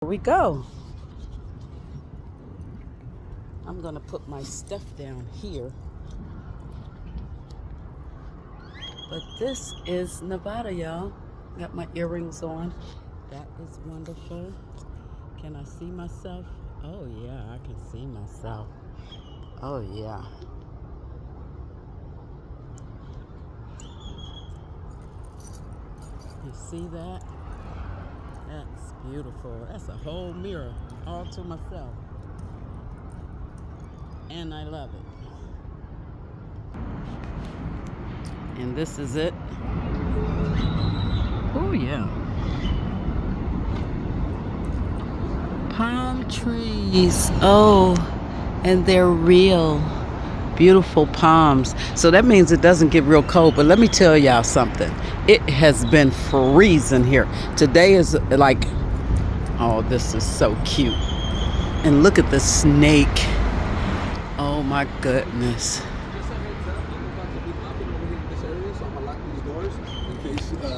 Here we go. I'm gonna put my stuff down here. But this is Nevada, y'all. Got my earrings on. That is wonderful. Can I see myself? Oh yeah, I can see myself. Oh yeah. You see that? That's beautiful. That's a whole mirror all to myself. And I love it. And this is it. Oh yeah. Palm trees. Oh, and they're real. Beautiful palms. So that means it doesn't get real cold. But let me tell y'all something. It has been freezing here. Today is like, oh, this is so cute. And look at the snake. Oh my goodness.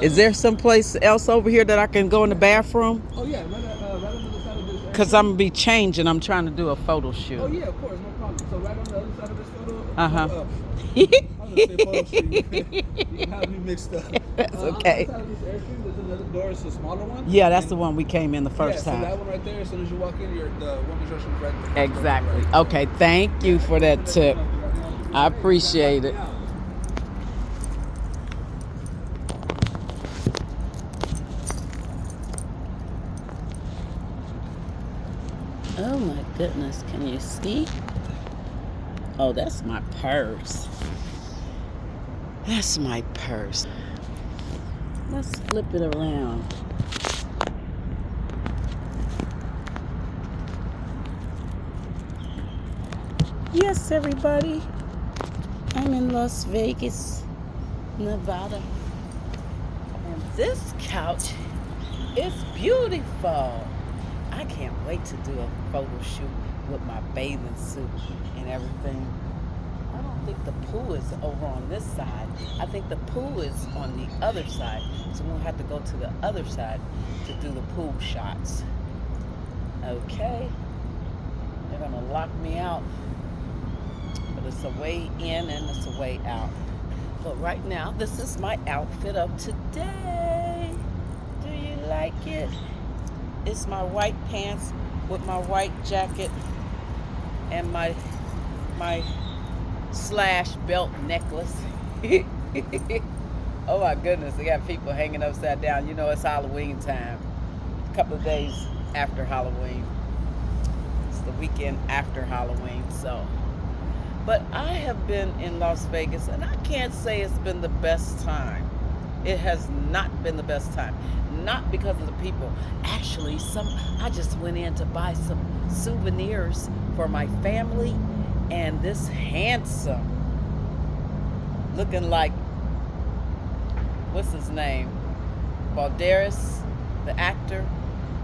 Is there someplace else over here that I can go in the bathroom? Oh yeah, right on the other side of this. Because I'm going to be changing. I'm trying to do a photo shoot. Oh yeah, of course, no problem. So right on the other side of this photo. Uh-huh. I was gonna say photo shoot. You have me mixed up. That's okay. On the other side of this airstream, there's another door. It's a smaller one. Yeah, that's the one we came in the first So time. that one right there. As soon as you walk in, the women's restroom is right there. Exactly. Okay, thank you for that tip. I appreciate it. Oh my goodness, can you see? Oh, that's my purse. That's my purse. Let's flip it around. Yes, everybody. I'm in Las Vegas, Nevada. And this couch is beautiful. I can't wait to do a photo shoot with my bathing suit and everything. I don't think the pool is over on this side. I think the pool is on the other side. So we'll have to go to the other side to do the pool shots. Okay. They're going to lock me out. But it's a way in and it's a way out. But right now, this is my outfit of today. Do you like it? It's my white pants with my white jacket and my slash belt necklace. Oh my goodness, they got people hanging upside down. You know it's Halloween time. A couple of days after Halloween. It's the weekend after Halloween, so. But I have been in Las Vegas and I can't say it's been the best time. It has not been the best time. Not because of the people. Actually, I just went in to buy some souvenirs for my family, and this handsome, looking like, what's his name? Balderas, the actor,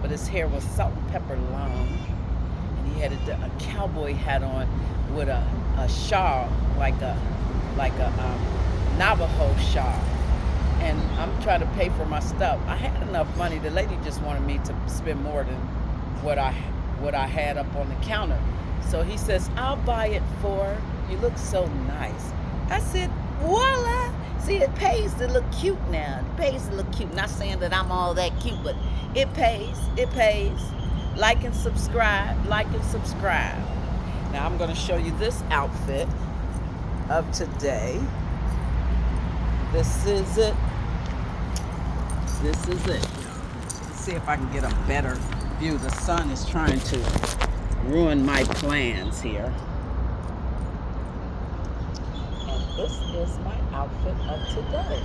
but his hair was salt and pepper long, and he had a cowboy hat on with a shawl, like a Navajo shawl. And I'm trying to pay for my stuff. I had enough money. The lady just wanted me to spend more than what I had up on the counter. So he says, I'll buy it for, you look so nice. I said, voila. See, it pays to look cute now. It pays to look cute. Not saying that I'm all that cute, but it pays. It pays. Like and subscribe. Like and subscribe. Now I'm going to show you this outfit of today. This is it. This is it. Let's see if I can get a better view. The sun is trying to ruin my plans here. And this is my outfit of today.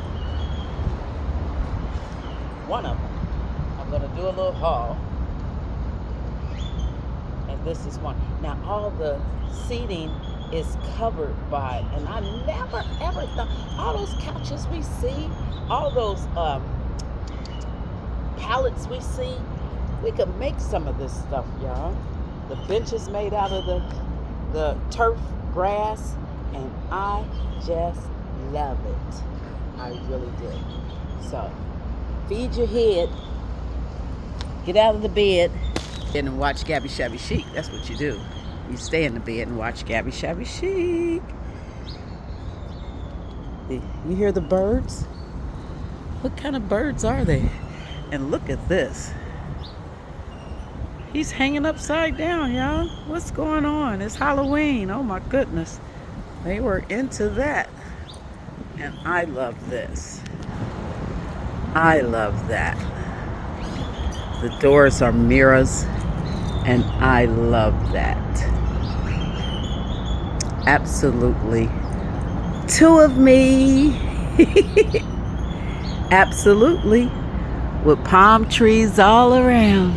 One of them. I'm going to do a little haul. And this is one. Now all the seating is covered by, and I never ever thought, all those couches we see, all those pallets we see, we could make some of this stuff, y'all. The benches made out of the turf grass, and I just love it. I really did. So feed your head, get out of the bed, And watch Gabby, Shabby, Chic. That's what you do. You stay in the bed and watch Gabby, Shabby, Chic. You hear the birds? What kind of birds are they? And look at this. He's hanging upside down, y'all. What's going on? It's Halloween. Oh my goodness. They were into that. And I love this. I love that. The doors are mirrors. And I love that. Absolutely. Two of me. Absolutely. With palm trees all around.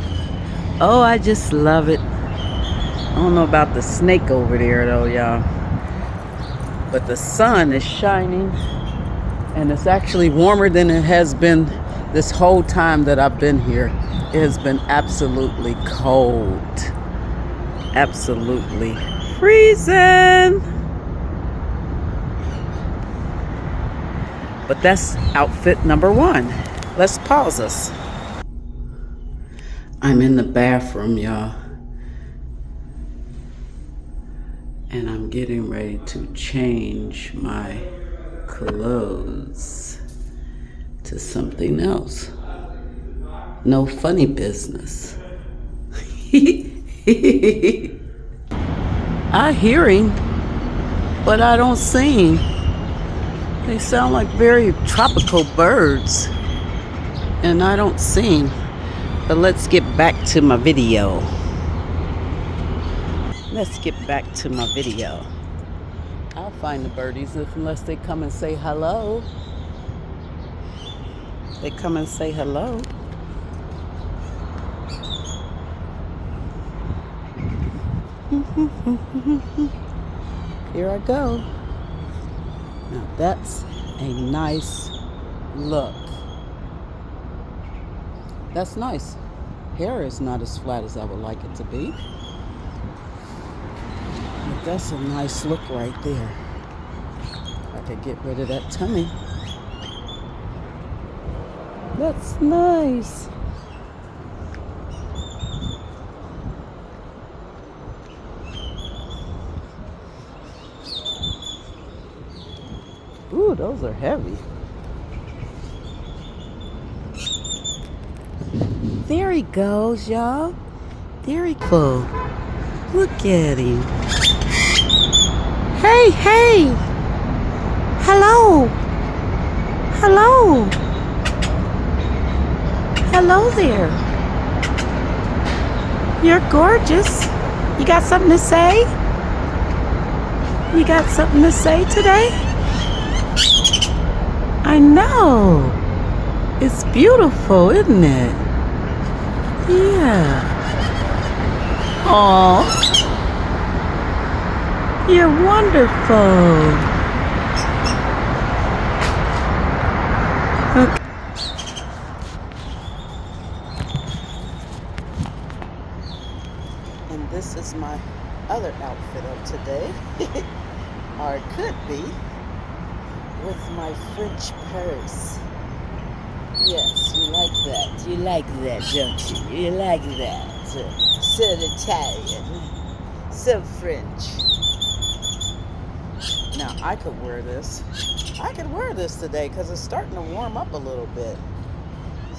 Oh, I just love it. I don't know about the snake over there though, y'all. But the sun is shining. And it's actually warmer than it has been this whole time that I've been here. It has been absolutely cold. Absolutely freezing. But that's outfit number one. Let's pause us. I'm in the bathroom, y'all. And I'm getting ready to change my clothes to something else. No funny business. I hear him, but I don't see him. They sound like very tropical birds, and I don't see him. But let's get back to my video. Let's get back to my video. I'll find the birdies unless they come and say hello. They come and say hello. Here I go. Now that's a nice look. That's nice. Hair is not as flat as I would like it to be. But that's a nice look right there. I could get rid of that tummy. That's nice. Ooh, those are heavy. There he goes, y'all. There he goes. Look at him. Hey, hey. Hello. Hello. Hello there. You're gorgeous. You got something to say? You got something to say today? I know. It's beautiful, isn't it? Yeah. Aw. You're wonderful. Okay. And this is my other outfit of today. Or it could be. With my French purse. Yes, you like that. You like that, don't you? You like that. So Italian. So French. Now, I could wear this. I could wear this today because it's starting to warm up a little bit.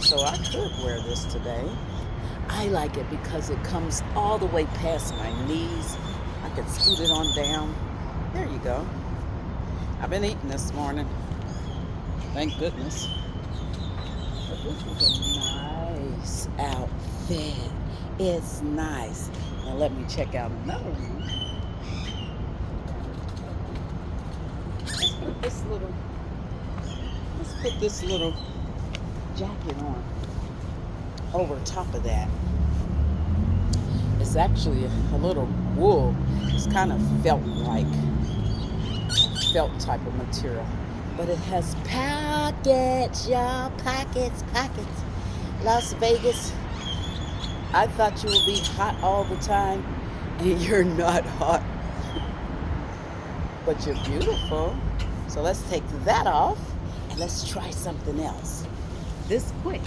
So I could wear this today. I like it because it comes all the way past my knees. I could scoot it on down. There you go. I've been eating this morning. Thank goodness. But this is a nice outfit. It's nice. Now let me check out another one. Let's put this little jacket on over top of that. It's actually a little wool. It's kind of felt-like. Felt type of material, but it has pockets, y'all. Pockets. Las Vegas, I thought you would be hot all the time, and you're not hot, but you're beautiful. So let's take that off and let's try something else this quick.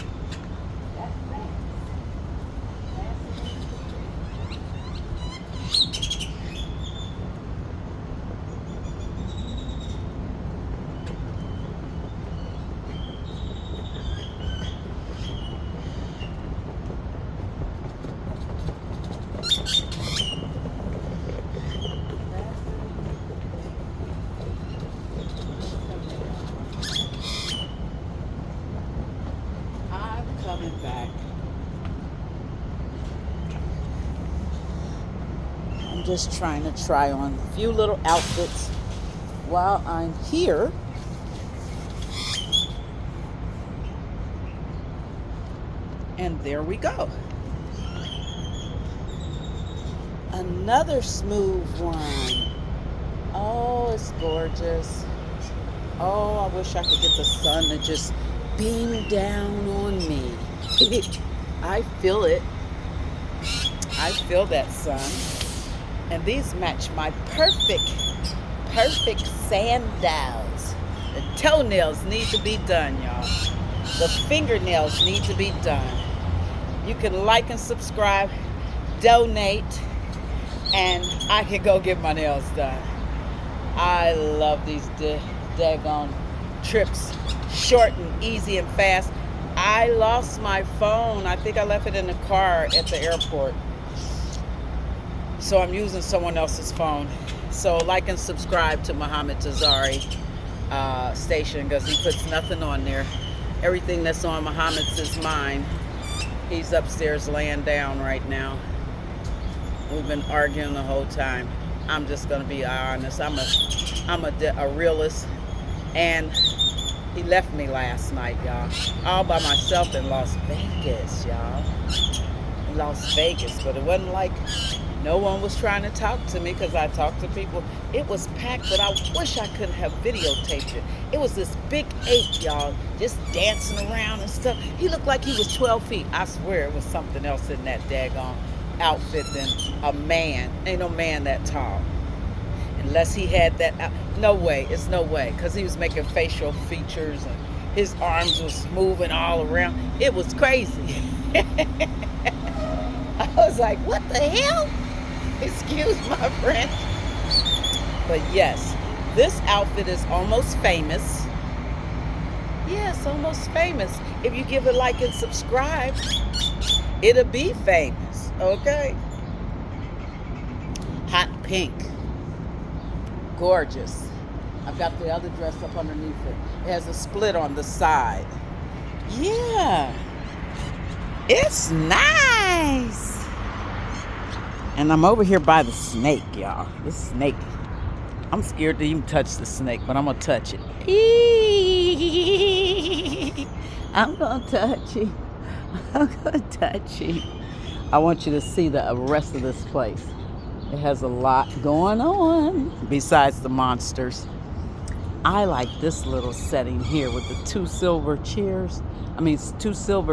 That's fast. I'm just trying to try on a few little outfits while I'm here. And there we go. Another smooth one. Oh, it's gorgeous. Oh, I wish I could get the sun to just beam down on me. I feel it. I feel that sun. And these match my perfect sandals. The toenails need to be done, y'all. The fingernails need to be done. You can like and subscribe, donate, and I can go get my nails done. I love these daggone trips, short and easy and fast. I lost my phone. I think I left it in the car at the airport. So I'm using someone else's phone. So like and subscribe to Muhammad Tazari station, because he puts nothing on there. Everything that's on Muhammad's is mine. He's upstairs laying down right now. We've been arguing the whole time. I'm just gonna be honest. I'm a realist, and he left me last night, y'all, all by myself in Las Vegas, y'all. Las Vegas, but it wasn't like no one was trying to talk to me, because I talked to people. It was packed, but I wish I could have videotaped it. It was this big ape, y'all, just dancing around and stuff. He looked like he was 12 feet. I swear it was something else in that daggone outfit than a man. Ain't no man that tall. Unless he had that, no way, it's no way, because he was making facial features and his arms was moving all around. It was crazy. I was like, what the hell? Excuse my French. But yes, this outfit is almost famous. Yes, almost famous. If you give a like and subscribe, it'll be famous, okay? Hot pink. Gorgeous. I've got the other dress up underneath it. It has a split on the side. Yeah. It's nice. And I'm over here by the snake, y'all. This snake. I'm scared to even touch the snake, but I'm going to touch it. I'm going to touch it. I'm going to touch it. I want you to see the rest of this place. It has a lot going on besides the monsters. I like this little setting here with the two silver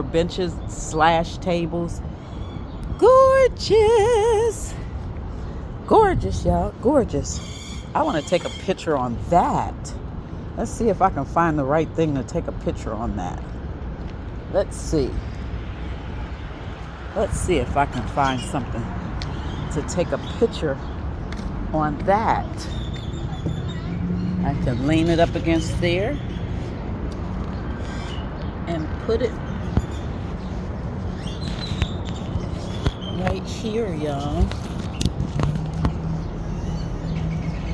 benches / tables. Gorgeous. Gorgeous, y'all. Gorgeous. I want to take a picture on that. Let's see if I can find the right thing to take a picture on that. Let's see. Let's see if I can find something to take a picture on that. I can lean it up against there and put it right here, y'all.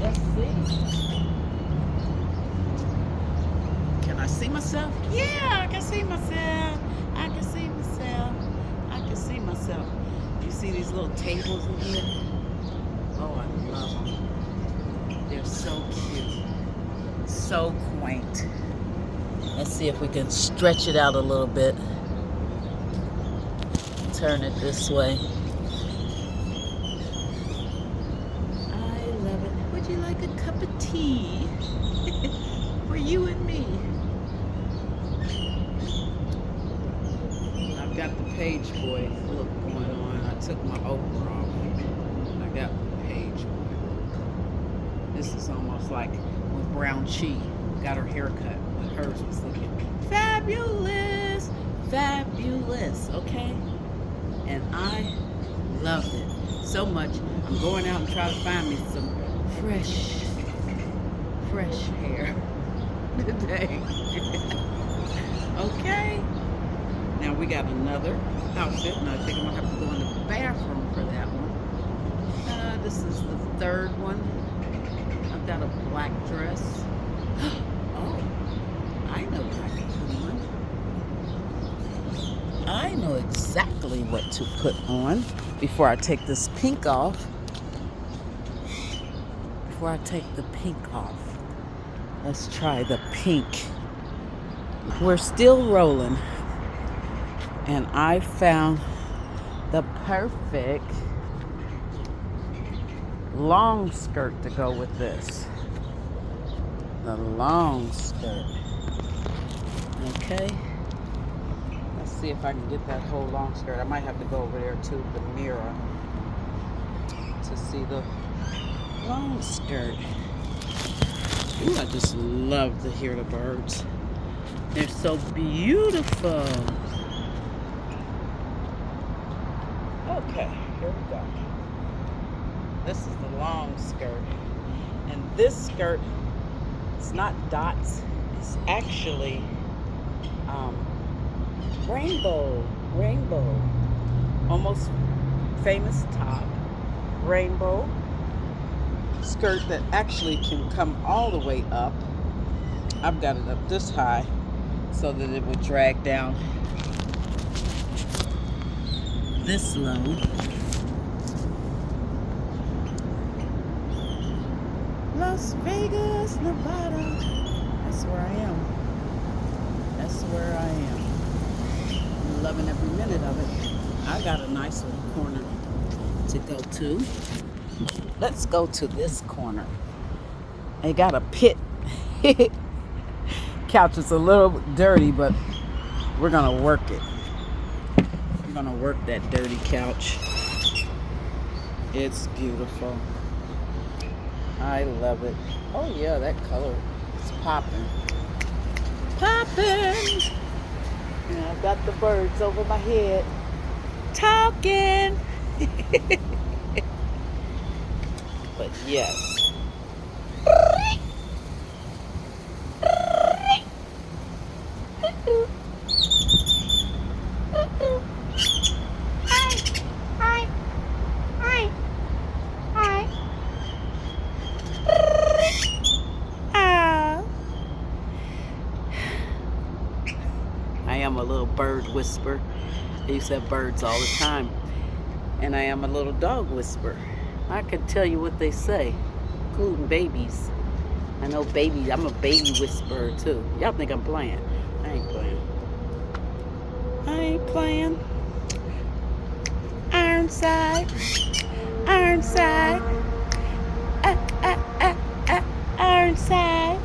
Let's see. Can I see myself? Yeah, I can see myself. I can see myself. I can see myself. You see these little tables in here? Oh, I love them. They're so cute. So quaint. Let's see if we can stretch it out a little bit. Turn it this way. I love it. Would you like a cup of tea? For you and me. I've got the page boy look going on. I took my Oprah off. I got the page boy look. This is almost like when Brown Chic got her hair cut. Hers was looking fabulous. Fabulous, okay? And I loved it so much. I'm going out and trying to find me some fresh hair today. Okay. Now we got another outfit, and I think I'm gonna have to go in the bathroom for that one. This is the third one. I've got a black dress. Oh, I know what I can put on. I know exactly what to put on before I take this pink off. before I take the pink off. Let's try the pink. We're still rolling. And I found the perfect long skirt to go with this. The long skirt. Okay. Let's see if I can get that whole long skirt. I might have to go over there to the mirror to see the long skirt. Ooh, I just love to hear the birds. They're so beautiful. Okay, here we go. This is the long skirt. And this skirt, it's not dots. It's actually rainbow. Almost famous top. Rainbow skirt that actually can come all the way up. I've got it up this high so that it will drag down this low. Las Vegas, Nevada. That's where I am. That's where I am. I'm loving every minute of it. I got a nice little corner to go to. Let's go to this corner. It got a pit. Couch is a little dirty, but we're gonna work it. We're gonna work that dirty couch. It's beautiful. I love it. Oh yeah, that color is popping. Popping! And I've got the birds over my head talking. But yes. I am a little bird whisperer. I used to have birds all the time. And I am a little dog whisperer. I can tell you what they say, including babies. I know babies. I'm a baby whisperer too. Y'all think I'm playing? I ain't playing. I ain't playing. Ironside. Ironside. Ironside.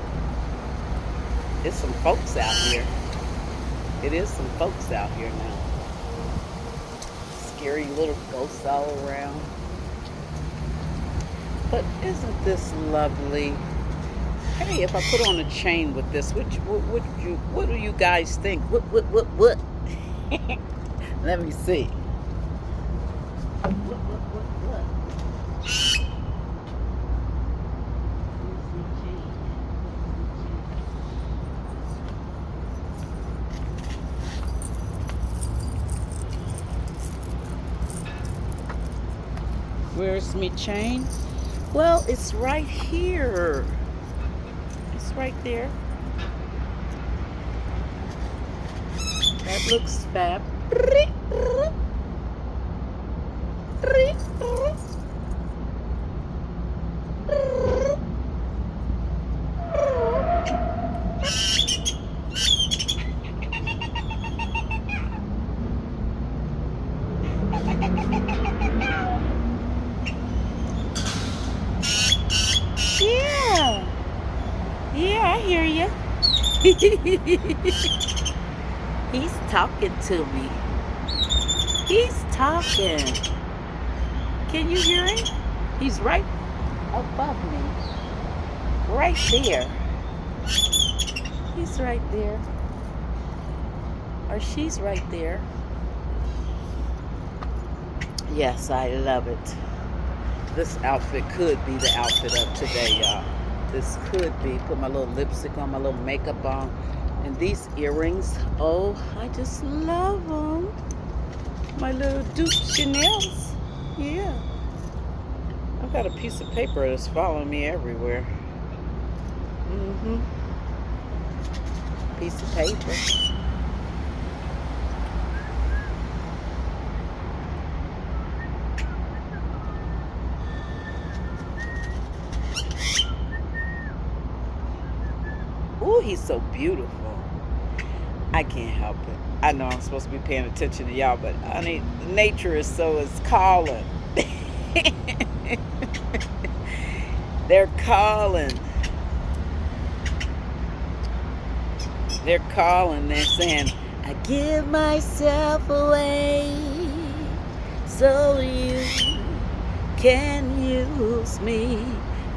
There's some folks out here. It is some folks out here now. Scary little ghosts all around. But isn't this lovely? Hey, if I put on a chain with this, what do you guys think? What? Let me see. What? Where's me chain? Well, it's right here. It's right there. That looks fab. Yeah, I hear you. He's talking to me. He's talking. Can you hear him? He's right above me. Right there. He's right there. Or she's right there. Yes, I love it. This outfit could be the outfit of today, y'all. This could be. Put my little lipstick on, my little makeup on. And these earrings, oh, I just love them. My little Duke Chanel's. Yeah. I've got a piece of paper that's following me everywhere. Piece of paper. He's so beautiful. I can't help it. I know I'm supposed to be paying attention to y'all, but honey, nature is calling. They're calling. They're calling. They're saying, I give myself away so you can use me.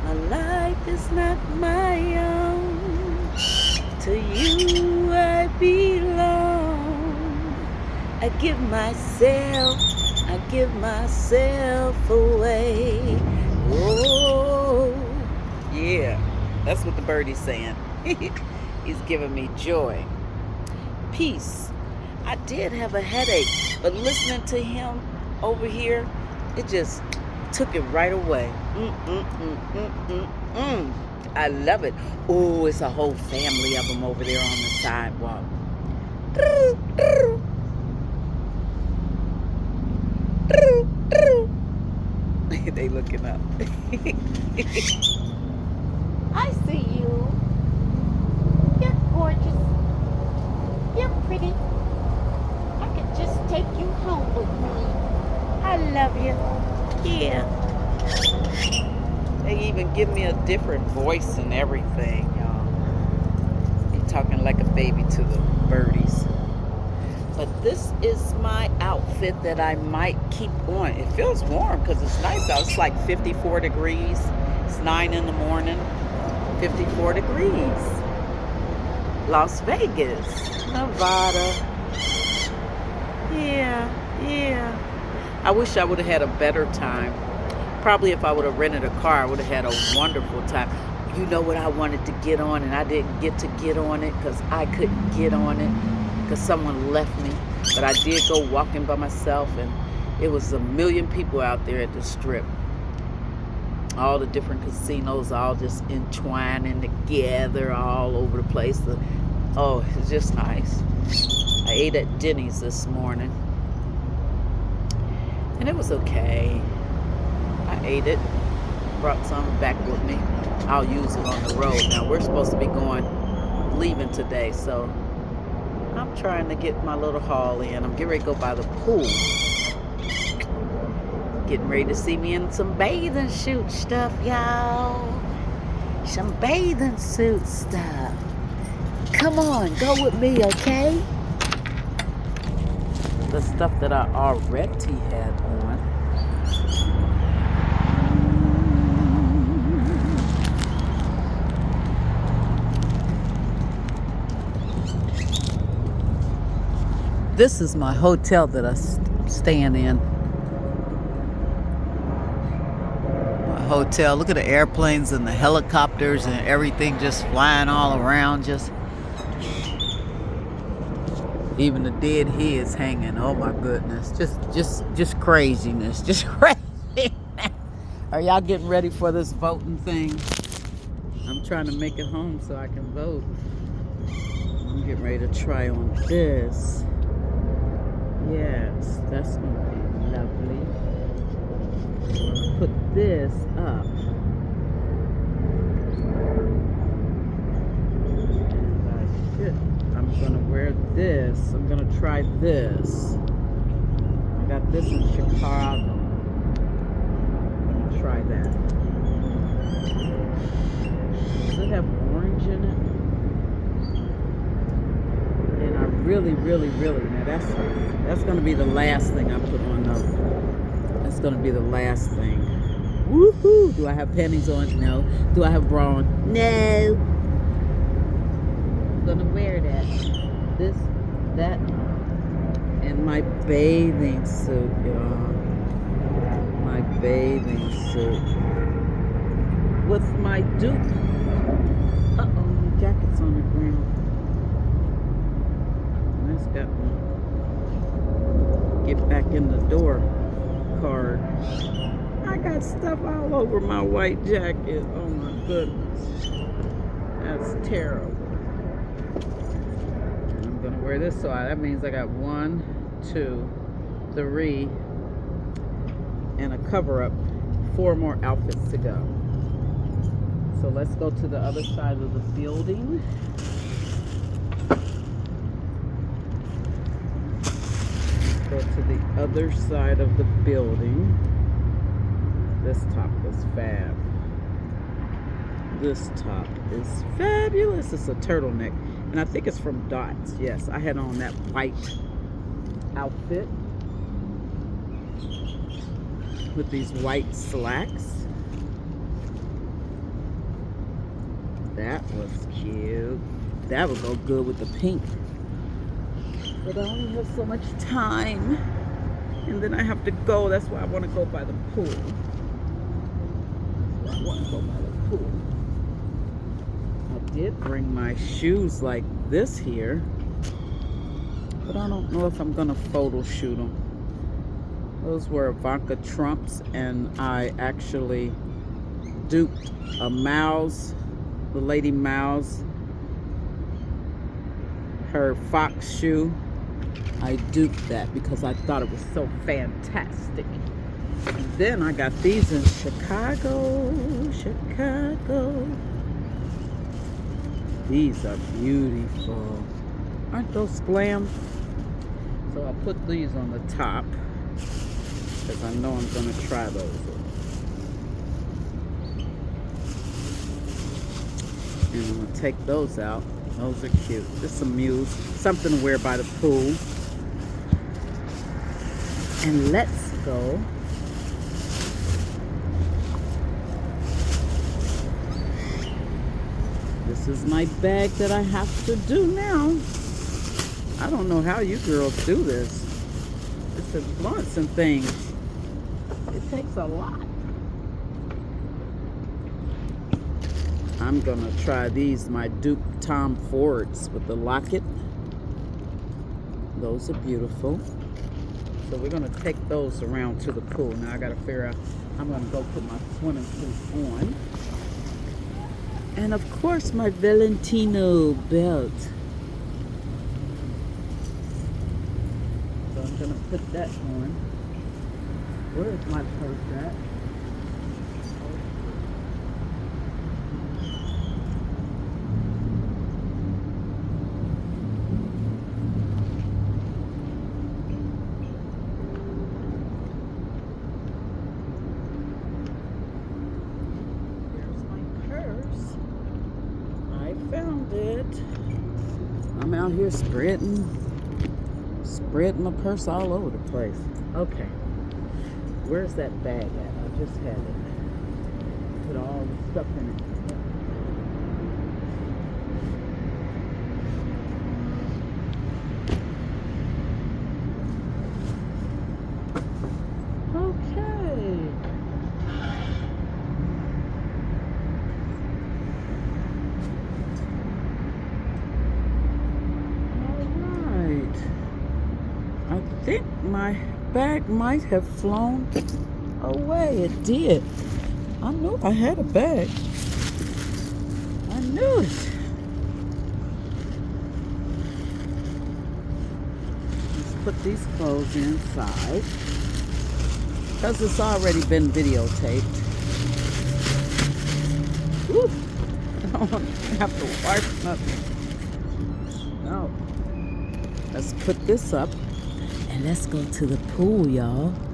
My life is not my own. To you I belong. I give myself away. Oh, yeah. That's what the birdie's saying. He's giving me joy. Peace. I did have a headache, but listening to him over here, it just took it right away. I love it. Oh, it's a whole family of them over there on the sidewalk. They looking up. I see you. You're gorgeous. You're pretty. I could just take you home with me. I love you. Yeah. They even give me a different voice and everything, y'all. I'm talking like a baby to the birdies. But this is my outfit that I might keep on. It feels warm because it's nice out. It's like 54 degrees. It's 9 in the morning. 54 degrees. Las Vegas, Nevada. Yeah. I wish I would have had a better time. Probably if I would have rented a car, I would have had a wonderful time. You know what I wanted to get on and I didn't get to get on it because I couldn't get on it because someone left me. But I did go walking by myself and it was a million people out there at the Strip. All the different casinos all just entwining together all over the place. Oh, it's just nice. I ate at Denny's this morning and it was okay. I ate it, brought some back with me. I'll use it on the road. Now we're supposed to be leaving today, so I'm trying to get my little haul in. I'm getting ready to go by the pool. Getting ready to see me in some bathing suit stuff, y'all. Some bathing suit stuff. Come on, go with me, okay? The stuff that I already had on. This is my hotel that I'm staying in. My hotel. Look at the airplanes and the helicopters and everything just flying all around. Just even the dead heads hanging. Oh my goodness. Just craziness. Just crazy. Are y'all getting ready for this voting thing? I'm trying to make it home so I can vote. I'm getting ready to try on this. Yes, that's going to be lovely. I'm going to put this up. I'm going to wear this. I'm going to try this. I got this in Chicago. I'm going to try that. Does it have orange in it? And I really, now that's going to be the last thing I put on though. That's going to be the last thing. Woohoo! Do I have panties on? No. Do I have bra on? No. I'm going to wear that. This, that, and my bathing suit, y'all. My bathing suit. With my dupe. Uh-oh, the jacket's on the ground. That's got me. Get back in the door card. I got stuff all over my white jacket. Oh my goodness. That's terrible. I'm going to wear this, so that means I got 1, 2, 3, and a cover up. 4 more outfits to go. So let's go to the other side of the building. go to the other side of the building. This top is fab. This top is fabulous. It's a turtleneck. And I think it's from Dots. Yes, I had on that white outfit with these white slacks. That was cute. That would go good with the pink. But I only have so much time. And then I have to go. That's why I want to go by the pool. That's why I want to go by the pool. I did bring my shoes like this here. But I don't know if I'm going to photo shoot them. Those were Ivanka Trump's, and I actually duped a Mouse, the Lady Mouse, her fox shoe. I duped that because I thought it was so fantastic. And then I got these in Chicago. These are beautiful. Aren't those glam? So I'll put these on the top because I know I'm going to try those. And I'm going to take those out. Those are cute. Just some muse. Something to wear by the pool. And let's go. This is my bag that I have to do now. I don't know how you girls do this. It's influencing things. It takes a lot. I'm gonna try these, my Duke Tom Fords with the locket. Those are beautiful. So we're gonna take those around to the pool. Now I gotta figure out, I'm gonna go put my swimming suit on. And of course my Valentino belt. So I'm gonna put that on. Where's my purse at? Found it. I'm out here spreading my purse all over the place. Okay. Where's that bag at? I just had it. Put all the stuff in it. I think my bag might have flown away. It did. I knew I had a bag. I knew it. Let's put these clothes inside because it's already been videotaped. Woo. I don't have to wipe nothing. No. Let's put this up. And let's go to the pool, y'all.